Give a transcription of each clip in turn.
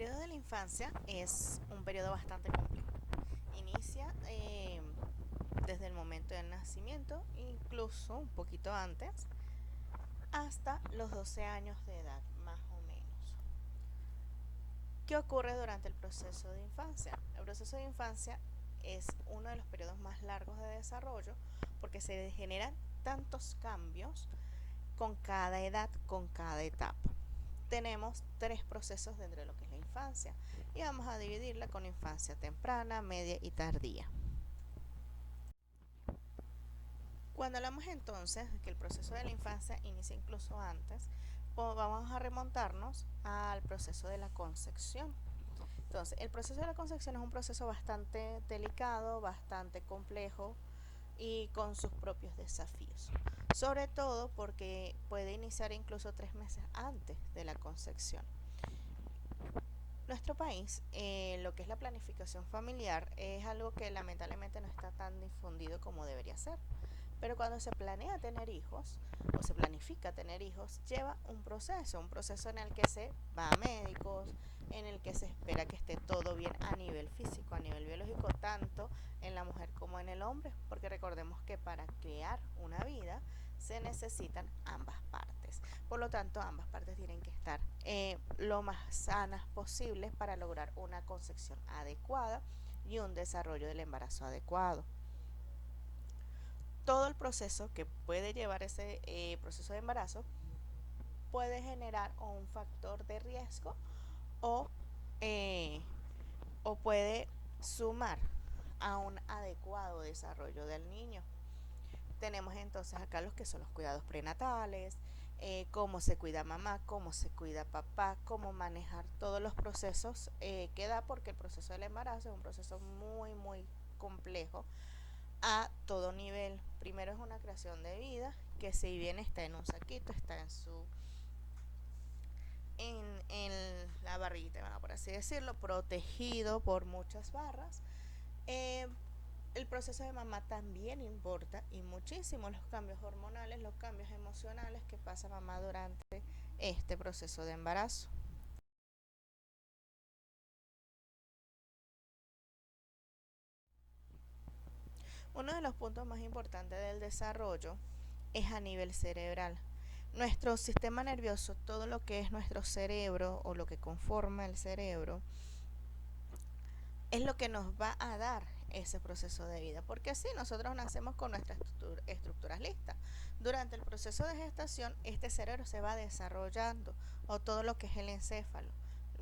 periodo de la infancia es un periodo bastante complejo. Inicia desde el momento del nacimiento, incluso un poquito antes, hasta los 12 años de edad, más o menos. ¿Qué ocurre durante el proceso de infancia? El proceso de infancia es uno de los periodos más largos de desarrollo porque se generan tantos cambios con cada edad, con cada etapa. Tenemos tres procesos dentro de lo que es la infancia y vamos a dividirla con infancia temprana, media y tardía. Cuando hablamos entonces de que el proceso de la infancia inicia incluso antes, vamos a remontarnos al proceso de la concepción. Entonces, el proceso de la concepción es un proceso bastante delicado, bastante complejo y con sus propios desafíos. Sobre todo porque puede iniciar incluso 3 meses antes de la concepción. Nuestro país, lo que es la planificación familiar, es algo que lamentablemente no está tan difundido como debería ser. Pero cuando se planea tener hijos o se planifica tener hijos, lleva un proceso en el que se va a médicos, en el que se espera que esté todo bien a nivel físico, a nivel biológico, tanto en la mujer como en el hombre, porque recordemos que para crear una vida se necesitan ambas partes. Por lo tanto, ambas partes tienen que estar lo más sanas posibles para lograr una concepción adecuada y un desarrollo del embarazo adecuado. Todo el proceso que puede llevar ese proceso de embarazo puede generar un factor de riesgo o, eh, o puede sumar a un adecuado desarrollo del niño. Tenemos entonces acá los que son los cuidados prenatales, cómo se cuida mamá, cómo se cuida papá, cómo manejar todos los procesos que da, porque el proceso del embarazo es un proceso muy complejo a todo nivel. Primero es una creación de vida, que si bien está en un saquito, está en la barriguita, bueno, por así decirlo, protegido por muchas barras. Eh, el proceso de mamá también importa y muchísimo los cambios hormonales, los cambios emocionales que pasa mamá durante este proceso de embarazo. Uno de los puntos más importantes del desarrollo es a nivel cerebral. Nuestro sistema nervioso, todo lo que es nuestro cerebro o lo que conforma el cerebro, es lo que nos va a dar ese proceso de vida, porque sí, nosotros nacemos con nuestras estructuras listas. Durante el proceso de gestación, este cerebro se va desarrollando, o todo lo que es el encéfalo,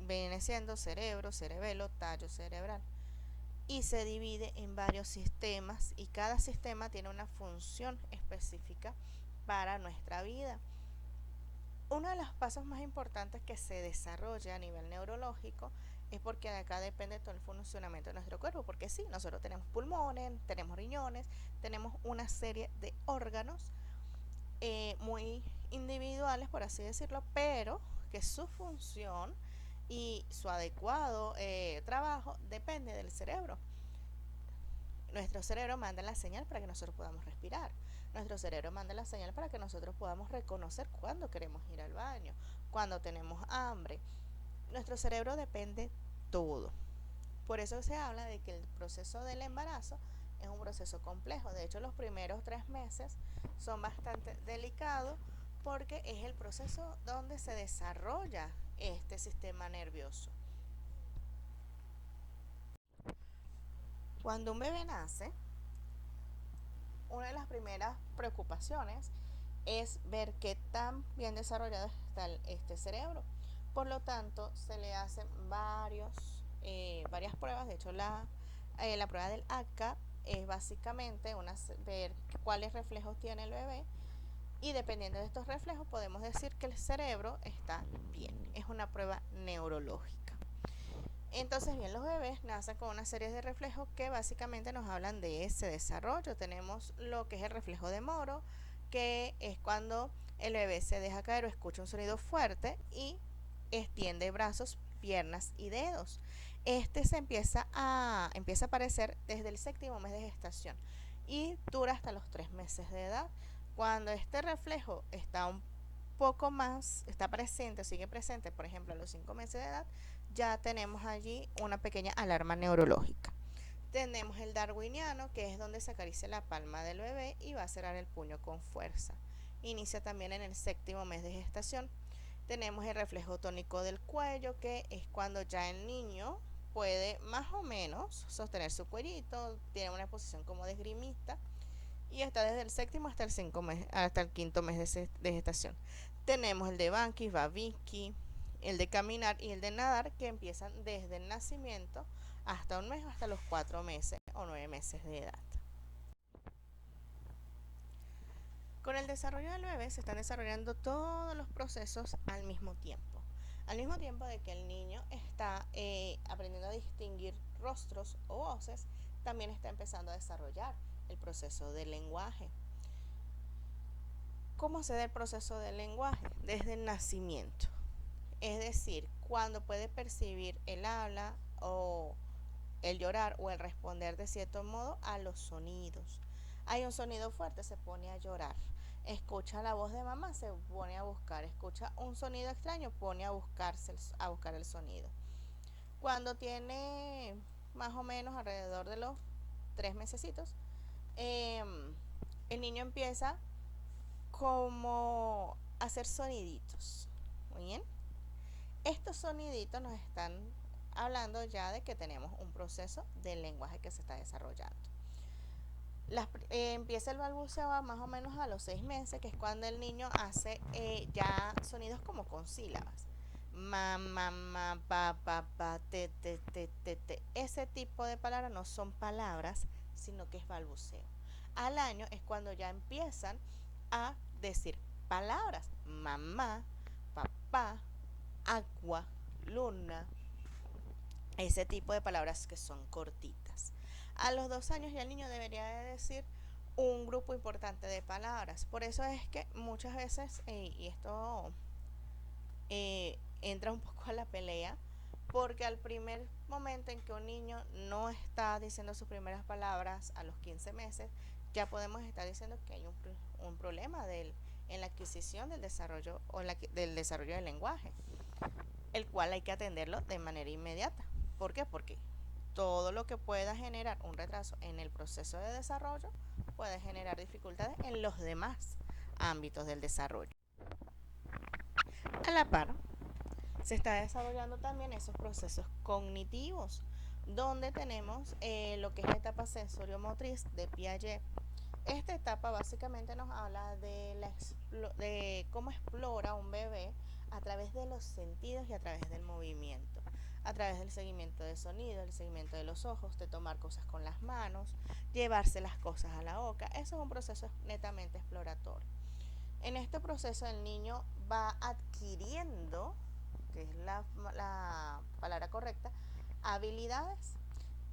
viene siendo cerebro, cerebelo, tallo cerebral, y se divide en varios sistemas, y cada sistema tiene una función específica para nuestra vida. Uno de los pasos más importantes que se desarrolla a nivel neurológico es porque de acá depende todo el funcionamiento de nuestro cuerpo, porque sí, nosotros tenemos pulmones, tenemos riñones, tenemos una serie de órganos muy individuales, por así decirlo, pero que su función y su adecuado trabajo depende del cerebro. Nuestro cerebro manda la señal para que nosotros podamos respirar. Nuestro cerebro manda la señal para que nosotros podamos reconocer cuando queremos ir al baño, cuando tenemos hambre. Nuestro cerebro depende todo. Por eso se habla de que el proceso del embarazo es un proceso complejo. De hecho, los primeros 3 meses son bastante delicados porque es el proceso donde se desarrolla este sistema nervioso. Cuando un bebé nace, una de las primeras preocupaciones es ver qué tan bien desarrollado está este cerebro. Por lo tanto, se le hacen varias pruebas. De hecho, la prueba del ACA es básicamente ver cuáles reflejos tiene el bebé, y dependiendo de estos reflejos podemos decir que el cerebro está bien. Es una prueba neurológica. Entonces, bien, los bebés nacen con una serie de reflejos que básicamente nos hablan de ese desarrollo. Tenemos lo que es el reflejo de Moro, que es cuando el bebé se deja caer o escucha un sonido fuerte y extiende brazos, piernas y dedos. Este empieza a aparecer desde el séptimo mes de gestación y dura hasta los 3 meses de edad. Cuando este reflejo está poco más está presente, sigue presente, por ejemplo, a los 5 meses de edad, ya tenemos allí una pequeña alarma neurológica. Tenemos el darwiniano, que es donde se acaricia la palma del bebé y va a cerrar el puño con fuerza. Inicia también en el 7.º mes de gestación. Tenemos el reflejo tónico del cuello, que es cuando ya el niño puede más o menos sostener su cuellito, tiene una posición como de esgrimista y está desde el 7.º hasta el 5.º mes de gestación. Tenemos el de Banqui, Babinski, el de caminar y el de nadar, que empiezan desde el nacimiento hasta un mes, hasta los 4 meses o 9 meses de edad. Con el desarrollo del bebé se están desarrollando todos los procesos al mismo tiempo. Al mismo tiempo de que el niño está aprendiendo a distinguir rostros o voces, también está empezando a desarrollar el proceso del lenguaje. ¿Cómo se da el proceso del lenguaje? Desde el nacimiento. Es decir, cuando puede percibir el habla o el llorar o el responder de cierto modo a los sonidos. Hay un sonido fuerte, se pone a llorar. Escucha la voz de mamá, se pone a buscar. Escucha un sonido extraño, pone a buscar el sonido. Cuando tiene más o menos alrededor de los 3 mesecitos, el niño empieza como a hacer soniditos. Muy bien. Estos soniditos nos están hablando ya de que tenemos un proceso del lenguaje que se está desarrollando. Empieza el balbuceo más o menos a los 6 meses, que es cuando el niño hace ya sonidos como con sílabas. Ma, ma, ma, pa, pa, pa, te. Ese tipo de palabras no son palabras, sino que es balbuceo. Al año es cuando ya empiezan a decir palabras. Mamá, papá, agua, luna, ese tipo de palabras que son cortitas. A los 2 años ya el niño debería de decir un grupo importante de palabras. Por eso es que muchas veces, y esto entra un poco a la pelea, porque al primer momento en que un niño no está diciendo sus primeras palabras a los 15 meses, ya podemos estar diciendo que hay un problema en la adquisición del desarrollo o del desarrollo del lenguaje, el cual hay que atenderlo de manera inmediata. ¿Por qué? Porque todo lo que pueda generar un retraso en el proceso de desarrollo puede generar dificultades en los demás ámbitos del desarrollo. A la par, se está desarrollando también esos procesos cognitivos, donde tenemos lo que es la etapa sensorio-motriz de Piaget. Esta etapa básicamente nos habla de cómo explora un bebé a través de los sentidos y a través del movimiento, a través del seguimiento de sonido, el seguimiento de los ojos, de tomar cosas con las manos, llevarse las cosas a la boca. Eso es un proceso netamente exploratorio. En este proceso el niño va adquiriendo, que es la palabra correcta, habilidades.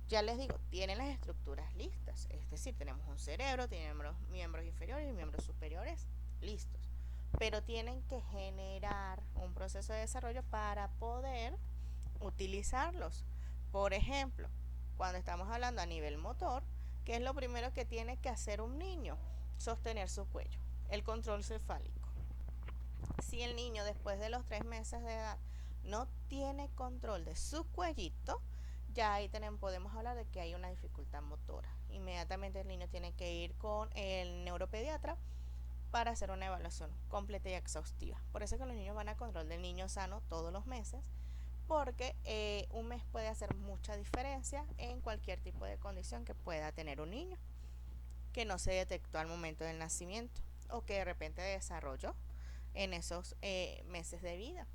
Ya les digo, tienen las estructuras listas, es decir, tenemos un cerebro, tenemos miembros inferiores y miembros superiores listos, pero tienen que generar un proceso de desarrollo para poder utilizarlos. Por ejemplo, cuando estamos hablando a nivel motor, ¿qué es lo primero que tiene que hacer un niño? Sostener su cuello, el control cefálico. Si el niño después de los 3 meses de edad no tiene control de su cuellito, ya ahí podemos hablar de que hay una dificultad motora. Inmediatamente el niño tiene que ir con el neuropediatra para hacer una evaluación completa y exhaustiva. Por eso es que los niños van a control del niño sano todos los meses, porque un mes puede hacer mucha diferencia en cualquier tipo de condición que pueda tener un niño que no se detectó al momento del nacimiento o que de repente desarrolló en esos meses de vida.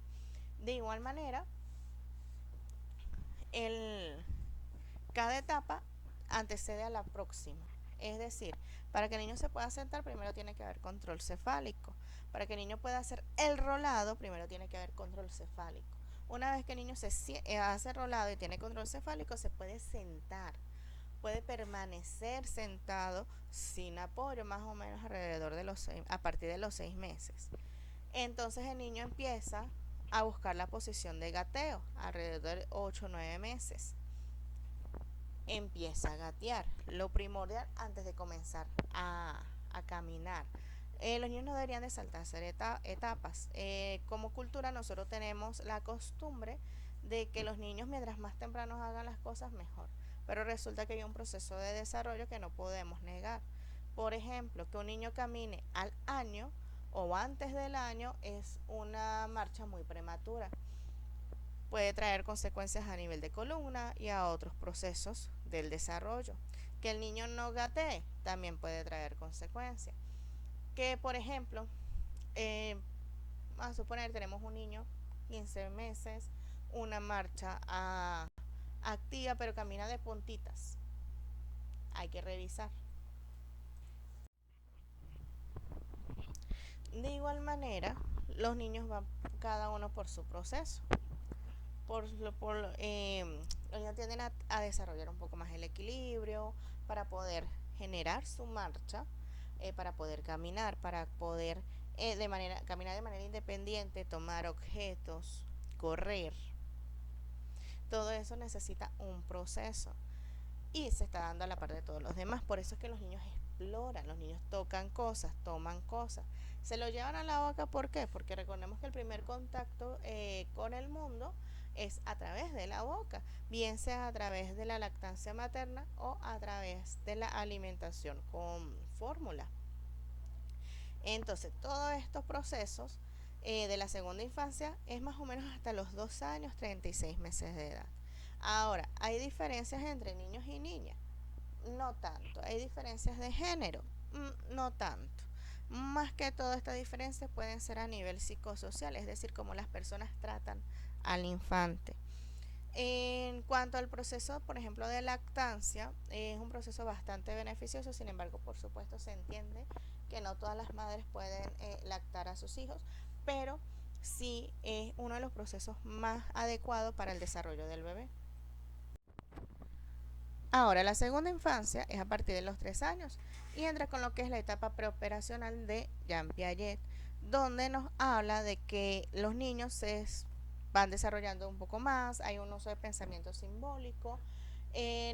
De igual manera, cada etapa antecede a la próxima. Es decir, para que el niño se pueda sentar, primero tiene que haber control cefálico. Para que el niño pueda hacer el rolado, primero tiene que haber control cefálico. Una vez que el niño hace rolado y tiene control cefálico, se puede sentar. Puede permanecer sentado sin apoyo, más o menos alrededor de a partir de los 6 meses. Entonces el niño empieza a buscar la posición de gateo alrededor de 8 o 9 meses. Empieza a gatear. Lo primordial antes de comenzar a caminar, Los niños no deberían de saltarse etapas. Como cultura nosotros tenemos la costumbre de que los niños mientras más temprano hagan las cosas mejor. Pero resulta que hay un proceso de desarrollo que no podemos negar. Por ejemplo, que un niño camine al año o antes del año es una marcha muy prematura. Puede traer consecuencias a nivel de columna y a otros procesos del desarrollo. Que el niño no gatee también puede traer consecuencias. Que por ejemplo, vamos a suponer tenemos un niño 15 meses, una marcha activa pero camina de puntitas, hay que revisar. De igual manera, los niños van cada uno por su proceso. Los niños tienden a desarrollar un poco más el equilibrio para poder generar su marcha, para poder caminar, para poder caminar de manera independiente, tomar objetos, correr. Todo eso necesita un proceso y se está dando a la par de todos los demás. Por eso es que los niños exploran, los niños tocan cosas, toman cosas. Se lo llevan a la boca, ¿por qué? Porque recordemos que el primer contacto con el mundo es a través de la boca, bien sea a través de la lactancia materna o a través de la alimentación con fórmula. Entonces, todos estos procesos de la segunda infancia es más o menos hasta los 2 años, 36 meses de edad. Ahora, ¿hay diferencias entre niños y niñas? No tanto. ¿Hay diferencias de género? No tanto. Más que todo, estas diferencias pueden ser a nivel psicosocial, es decir, cómo las personas tratan al infante. En cuanto al proceso, por ejemplo, de lactancia, es un proceso bastante beneficioso, sin embargo, por supuesto, se entiende que no todas las madres pueden lactar a sus hijos, pero sí es uno de los procesos más adecuados para el desarrollo del bebé. Ahora, la segunda infancia es a partir de los 3 años y entra con lo que es la etapa preoperacional de Jean Piaget, donde nos habla de que los niños se van desarrollando un poco más, hay un uso de pensamiento simbólico,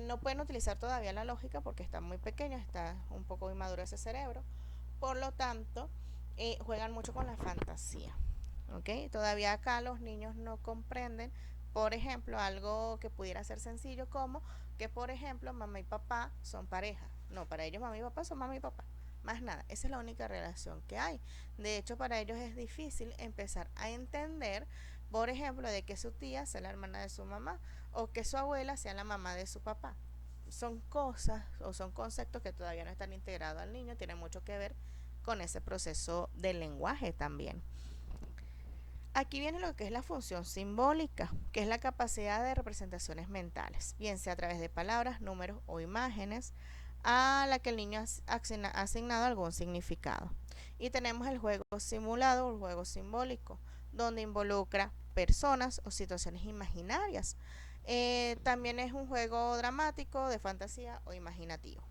no pueden utilizar todavía la lógica porque están muy pequeños, está un poco inmaduro ese cerebro, por lo tanto, juegan mucho con la fantasía. ¿Okay? Todavía acá los niños no comprenden, por ejemplo, algo que pudiera ser sencillo como que, por ejemplo, mamá y papá son pareja. No, para ellos mamá y papá son mamá y papá. Más nada, esa es la única relación que hay. De hecho, para ellos es difícil empezar a entender, por ejemplo, de que su tía sea la hermana de su mamá o que su abuela sea la mamá de su papá. Son cosas o son conceptos que todavía no están integrados al niño, tienen mucho que ver con ese proceso del lenguaje también. Aquí viene lo que es la función simbólica, que es la capacidad de representaciones mentales, bien sea a través de palabras, números o imágenes, a la que el niño ha asignado algún significado. Y tenemos el juego simulado o el juego simbólico, donde involucra personas o situaciones imaginarias. También es un juego dramático, de fantasía o imaginativo.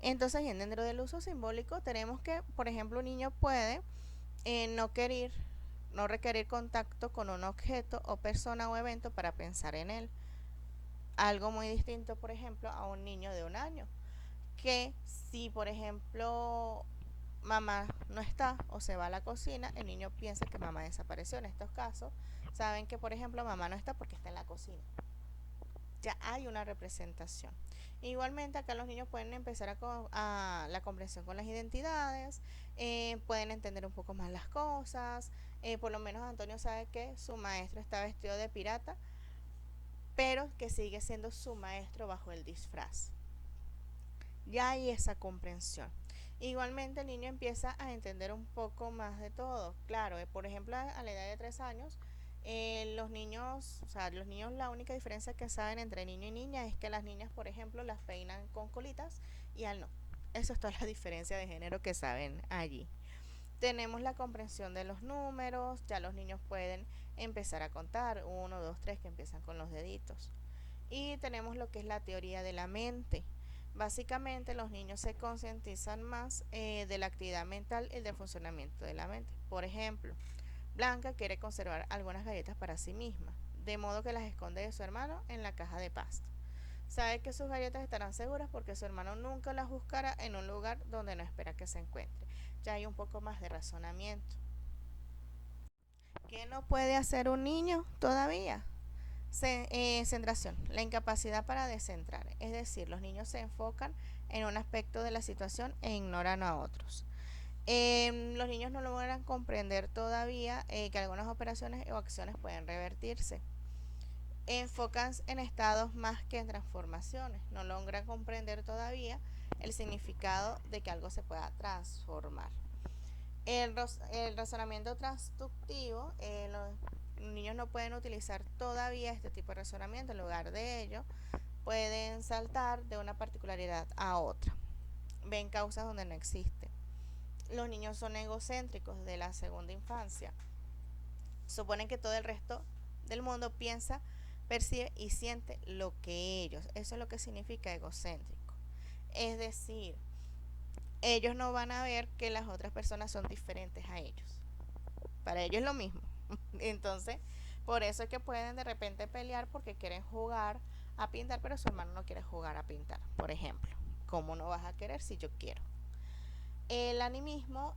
Entonces, dentro del uso simbólico tenemos que, por ejemplo, un niño puede no requerir contacto con un objeto o persona o evento para pensar en él. Algo muy distinto, por ejemplo, a un niño de 1 año, que si, por ejemplo, mamá no está o se va a la cocina, el niño piensa que mamá desapareció. En estos casos, saben que, por ejemplo, mamá no está porque está en la cocina. Ya hay una representación. Igualmente acá los niños pueden empezar a la comprensión con las identidades, pueden entender un poco más las cosas, por lo menos Antonio sabe que su maestro está vestido de pirata, pero que sigue siendo su maestro bajo el disfraz. Ya hay esa comprensión. Igualmente el niño empieza a entender un poco más de todo. Claro, por ejemplo, a la edad de 3 años, los niños la única diferencia que saben entre niño y niña es que las niñas, por ejemplo, las peinan con colitas y al no. Eso es toda la diferencia de género que saben allí. Tenemos la comprensión de los números, ya los niños pueden empezar a contar, 1, 2, 3, que empiezan con los deditos. Y tenemos lo que es la teoría de la mente. Básicamente los niños se concientizan más de la actividad mental y del funcionamiento de la mente. Por ejemplo, Blanca quiere conservar algunas galletas para sí misma, de modo que las esconde de su hermano en la caja de pasta. Sabe que sus galletas estarán seguras porque su hermano nunca las buscará en un lugar donde no espera que se encuentre. Ya hay un poco más de razonamiento. ¿Qué no puede hacer un niño todavía? Centración, la incapacidad para descentrar. Es decir, los niños se enfocan en un aspecto de la situación e ignoran a otros. Los niños no logran comprender todavía que algunas operaciones o acciones pueden revertirse. Enfocan en estados más que en transformaciones. No logran comprender todavía el significado de que algo se pueda transformar. El razonamiento transductivo, los niños no pueden utilizar todavía este tipo de razonamiento. En lugar de ello, pueden saltar de una particularidad a otra. Ven causas donde no existen. Los niños son egocéntricos de la segunda infancia. Suponen que todo el resto del mundo piensa, percibe y siente lo que ellos. Eso es lo que significa egocéntrico. Es decir, ellos no van a ver que las otras personas son diferentes a ellos. Para ellos es lo mismo. Entonces, por eso es que pueden de repente pelear porque quieren jugar a pintar, pero su hermano no quiere jugar a pintar, por ejemplo. ¿Cómo no vas a querer si yo quiero? El animismo,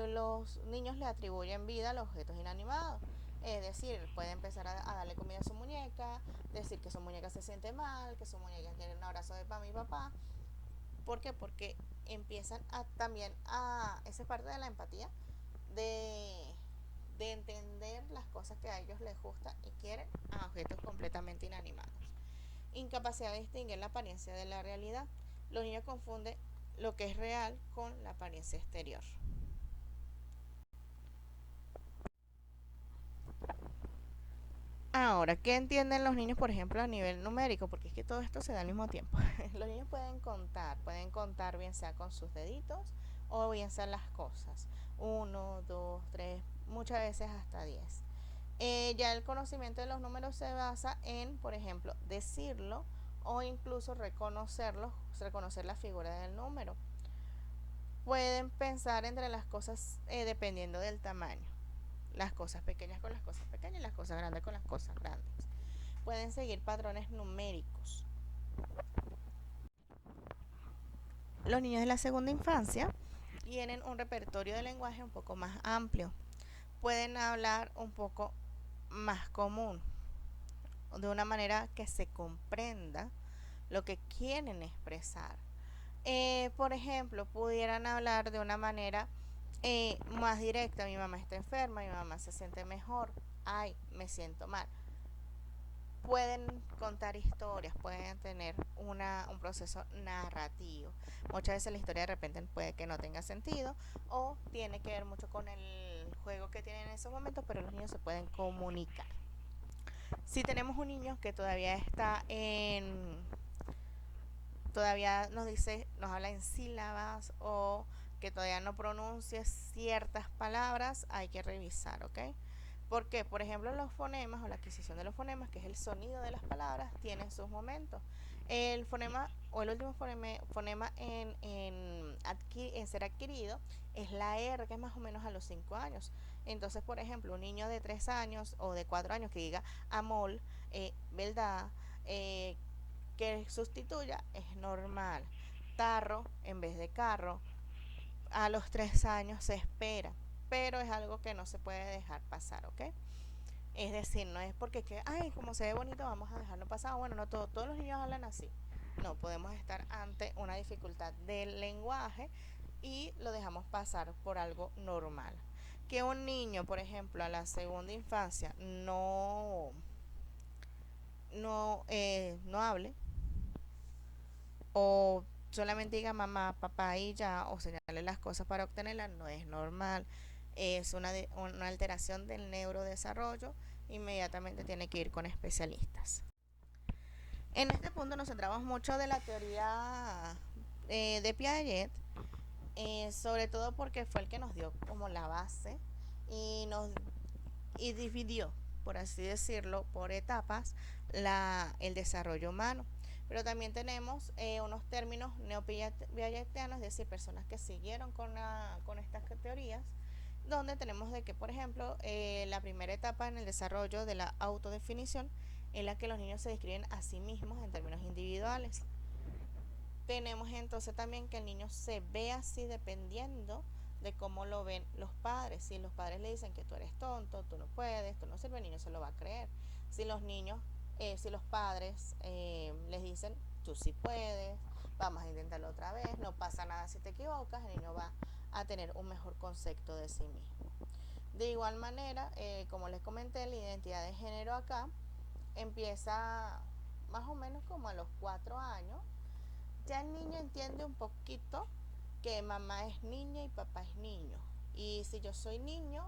los niños le atribuyen vida a los objetos inanimados. Es decir, puede empezar a darle comida a su muñeca, decir que su muñeca se siente mal, que su muñeca quiere un abrazo de mami y papá. ¿Por qué? Porque empiezan a también a, esa es parte de la empatía, de, de entender las cosas que a ellos les gustan y quieren a objetos completamente inanimados. Incapacidad de distinguir la apariencia de la realidad. Los niños confunden lo que es real con la apariencia exterior. Ahora, ¿qué entienden los niños, por ejemplo, a nivel numérico? Porque es que todo esto se da al mismo tiempo. Los niños pueden contar bien sea con sus deditos o bien sean las cosas. Uno, dos, tres, muchas veces hasta 10. Ya el conocimiento de los números se basa en, por ejemplo, decirlo o incluso reconocerlo, reconocer la figura del número. Pueden pensar entre las cosas dependiendo del tamaño. Las cosas pequeñas con las cosas pequeñas y las cosas grandes con las cosas grandes. Pueden seguir patrones numéricos. Los niños de la segunda infancia tienen un repertorio de lenguaje un poco más amplio. Pueden hablar un poco más común, de una manera que se comprenda lo que quieren expresar. Por ejemplo, pudieran hablar de una manera más directa. Mi mamá está enferma, mi mamá se siente mejor, ay, me siento mal. Pueden contar historias, pueden tener un proceso narrativo. Muchas veces la historia de repente puede que no tenga sentido o tiene que ver mucho con el juego que tienen en esos momentos, pero los niños se pueden comunicar. Si tenemos un niño que todavía está todavía nos dice, nos habla en sílabas o que todavía no pronuncia ciertas palabras, hay que revisar, ¿ok? Porque, por ejemplo, los fonemas o la adquisición de los fonemas, que es el sonido de las palabras, tienen sus momentos. El fonema o el último fonema en ser adquirido es la R, que es más o menos a los 5 años. Entonces, por ejemplo, un niño de 3 años o de 4 años que diga amol, verdad, que sustituya es normal. Tarro en vez de carro, a los 3 años se espera, pero es algo que no se puede dejar pasar, ¿ok? Es decir, no es porque que, ay, como se ve bonito, vamos a dejarlo pasar. Bueno, no todos los niños hablan así. No, podemos estar ante una dificultad del lenguaje y lo dejamos pasar por algo normal. Que un niño, por ejemplo, a la segunda infancia no hable o solamente diga mamá, papá y ya, o señale las cosas para obtenerlas, no es normal. Es una alteración del neurodesarrollo, inmediatamente tiene que ir con especialistas. En este punto nos centramos mucho de la teoría de Piaget, sobre todo porque fue el que nos dio como la base y dividió, por así decirlo, por etapas el desarrollo humano. Pero también tenemos unos términos neopiagetianos, es decir, personas que siguieron con estas teorías, donde tenemos de que, por ejemplo, la primera etapa en el desarrollo de la autodefinición en la que los niños se describen a sí mismos en términos individuales. Tenemos entonces también que el niño se ve así dependiendo de cómo lo ven los padres. Si los padres le dicen que tú eres tonto, tú no puedes, tú no sirves, el niño se lo va a creer. Si los niños, si los padres les dicen tú sí puedes, vamos a intentarlo otra vez, no pasa nada si te equivocas, el niño va a tener un mejor concepto de sí mismo. De igual manera, como les comenté, la identidad de género acá empieza más o menos como a los 4 años. Ya el niño entiende un poquito que mamá es niña y papá es niño. Y si yo soy niño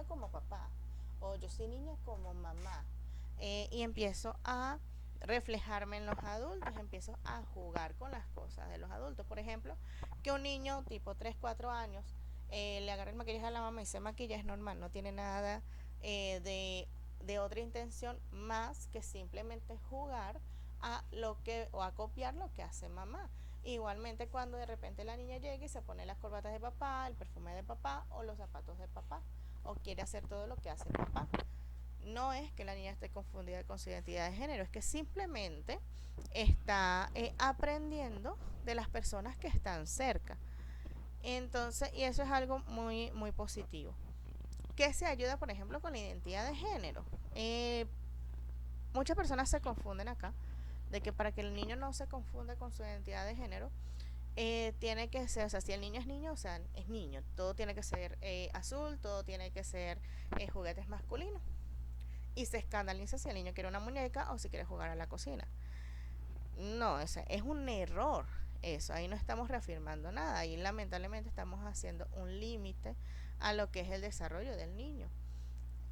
como papá. O yo soy niña como mamá. Y empiezo a reflejarme en los adultos, empiezo a jugar con las cosas de los adultos. Por ejemplo, que un niño tipo 3 4 años le agarre el maquillaje a la mamá y se maquilla, es normal, no tiene nada de otra intención más que simplemente jugar a lo que o a copiar lo que hace mamá. Igualmente cuando de repente la niña llega y se pone las corbatas de papá, el perfume de papá o los zapatos de papá o quiere hacer todo lo que hace papá. No es que la niña esté confundida con su identidad de género, es que simplemente está aprendiendo de las personas que están cerca. Entonces, y eso es algo muy, muy positivo. ¿Qué se ayuda, por ejemplo, con la identidad de género? Muchas personas se confunden acá, de que para que el niño no se confunda con su identidad de género, tiene que ser, o sea, si el niño es niño, o sea, es niño, todo tiene que ser azul, todo tiene que ser juguetes masculinos. Y se escandaliza si el niño quiere una muñeca o si quiere jugar a la cocina. No, o sea, es un error eso, ahí no estamos reafirmando nada, ahí lamentablemente estamos haciendo un límite a lo que es el desarrollo del niño.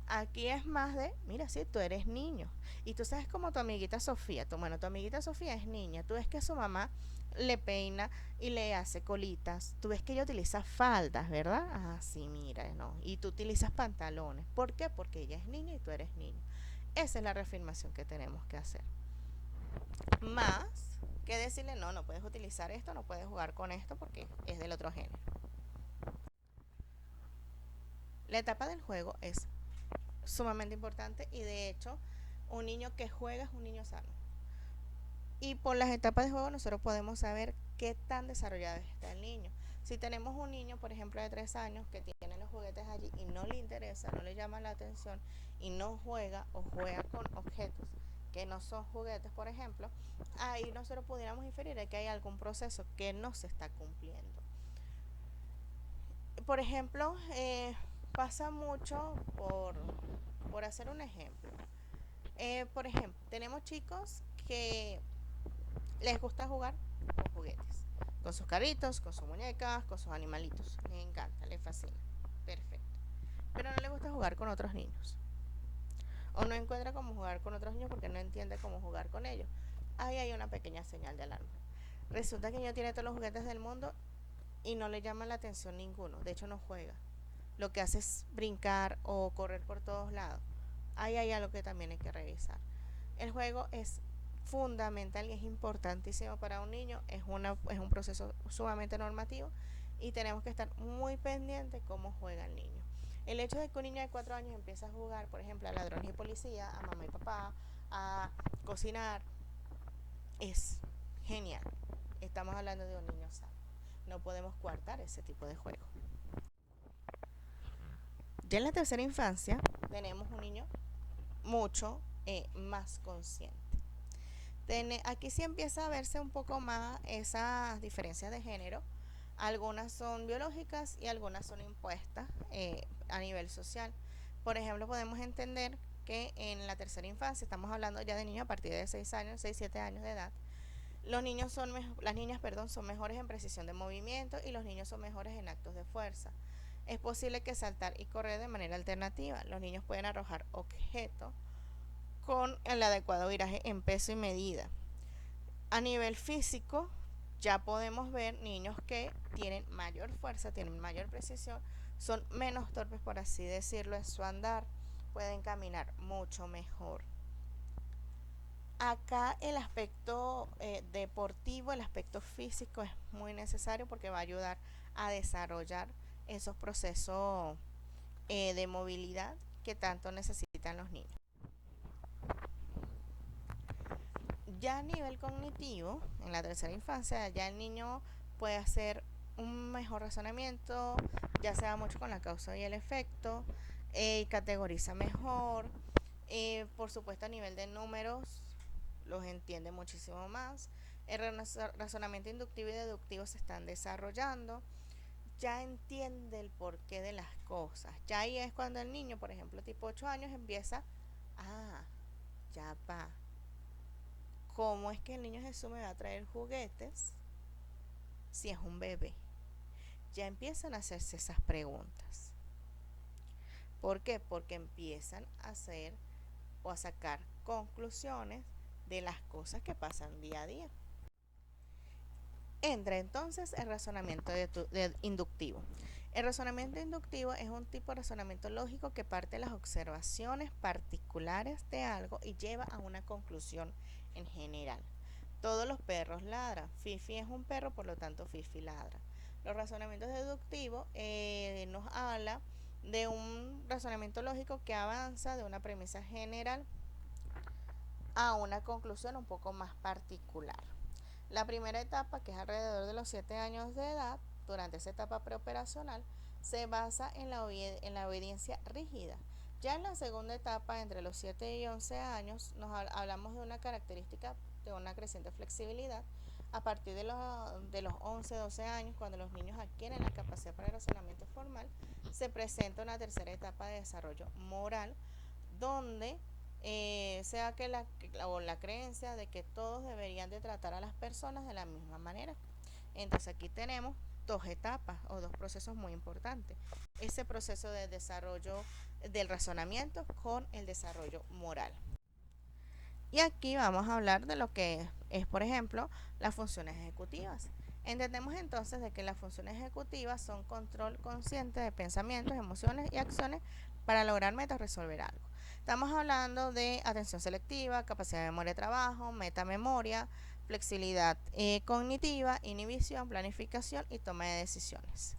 Aquí es más de, mira, sí, tú eres niño. Y tú sabes como tu amiguita Sofía, bueno, tu amiguita Sofía es niña, tú ves que su mamá le peina y le hace colitas, tú ves que ella utiliza faldas, ¿verdad? Ah, sí, mira, no. Y tú utilizas pantalones. ¿Por qué? Porque ella es niña y tú eres niño. Esa es la reafirmación que tenemos que hacer. Más que decirle, no, no puedes utilizar esto, no puedes jugar con esto porque es del otro género. La etapa del juego es sumamente importante y de hecho un niño que juega es un niño sano. Y por las etapas de juego nosotros podemos saber qué tan desarrollado está el niño. Si tenemos un niño, por ejemplo, de 3 años que tiene los juguetes allí y no le interesa, no le llama la atención y no juega o juega con objetos que no son juguetes, por ejemplo, ahí nosotros pudiéramos inferir que hay algún proceso que no se está cumpliendo. Por ejemplo, pasa mucho por hacer un ejemplo. Por ejemplo, tenemos chicos que les gusta jugar con juguetes, con sus carritos, con sus muñecas, con sus animalitos. Les encanta, les fascina. Perfecto. Pero no les gusta jugar con otros niños. O no encuentra cómo jugar con otros niños porque no entiende cómo jugar con ellos. Ahí hay una pequeña señal de alarma. Resulta que el niño tiene todos los juguetes del mundo y no le llama la atención ninguno. De hecho, no juega. Lo que hace es brincar o correr por todos lados. Ahí hay algo que también hay que revisar. El juego es fundamental y es importantísimo para un niño, es un proceso sumamente normativo y tenemos que estar muy pendientes cómo juega el niño. El hecho de que un niño de 4 años empiece a jugar, por ejemplo, a ladrones y policía, a mamá y papá, a cocinar, es genial. Estamos hablando de un niño sano. No podemos coartar ese tipo de juego. Ya en la tercera infancia tenemos un niño mucho más consciente. Aquí sí empieza a verse un poco más esas diferencias de género. Algunas son biológicas y algunas son impuestas a nivel social. Por ejemplo, podemos entender que en la tercera infancia, estamos hablando ya de niños a partir de 6 años, 6 7 años de edad, las niñas son mejores en precisión de movimiento y los niños son mejores en actos de fuerza. Es posible que saltar y correr de manera alternativa. Los niños pueden arrojar objetos con el adecuado viraje en peso y medida. A nivel físico, ya podemos ver niños que tienen mayor fuerza, tienen mayor precisión, son menos torpes, por así decirlo, en su andar, pueden caminar mucho mejor. Acá el aspecto deportivo, el aspecto físico es muy necesario porque va a ayudar a desarrollar esos procesos de movilidad que tanto necesitan los niños. Ya a nivel cognitivo, en la tercera infancia, ya el niño puede hacer un mejor razonamiento, ya se da mucho con la causa y el efecto, categoriza mejor, por supuesto a nivel de números los entiende muchísimo más, el razonamiento inductivo y deductivo se están desarrollando, ya entiende el porqué de las cosas, ya ahí es cuando el niño, por ejemplo, tipo 8 años, empieza, ah, ya va, ¿cómo es que el niño Jesús me va a traer juguetes si es un bebé? Ya empiezan a hacerse esas preguntas. ¿Por qué? Porque empiezan a hacer o a sacar conclusiones de las cosas que pasan día a día. Entra entonces el razonamiento inductivo. El razonamiento inductivo es un tipo de razonamiento lógico que parte de las observaciones particulares de algo y lleva a una conclusión en general. Todos los perros ladran. Fifi es un perro, por lo tanto Fifi ladra. Los razonamientos deductivos nos habla de un razonamiento lógico que avanza de una premisa general a una conclusión un poco más particular. La primera etapa, que es alrededor de los 7 años de edad, durante esa etapa preoperacional, se basa en la obediencia rígida. Ya en la segunda etapa, entre los 7 y 11 años, nos hablamos de una característica de una creciente flexibilidad. A partir de los 11, 12 años, cuando los niños adquieren la capacidad para el razonamiento formal, se presenta una tercera etapa de desarrollo moral, donde sea que la creencia de que todos deberían de tratar a las personas de la misma manera. Entonces aquí tenemos dos etapas o dos procesos muy importantes. Ese proceso de desarrollo del razonamiento con el desarrollo moral. Y aquí vamos a hablar de lo que es, por ejemplo, las funciones ejecutivas. Entendemos entonces de que las funciones ejecutivas son control consciente de pensamientos, emociones y acciones para lograr metas, resolver algo. Estamos hablando de atención selectiva, capacidad de memoria de trabajo, metamemoria, flexibilidad cognitiva, inhibición, planificación y toma de decisiones.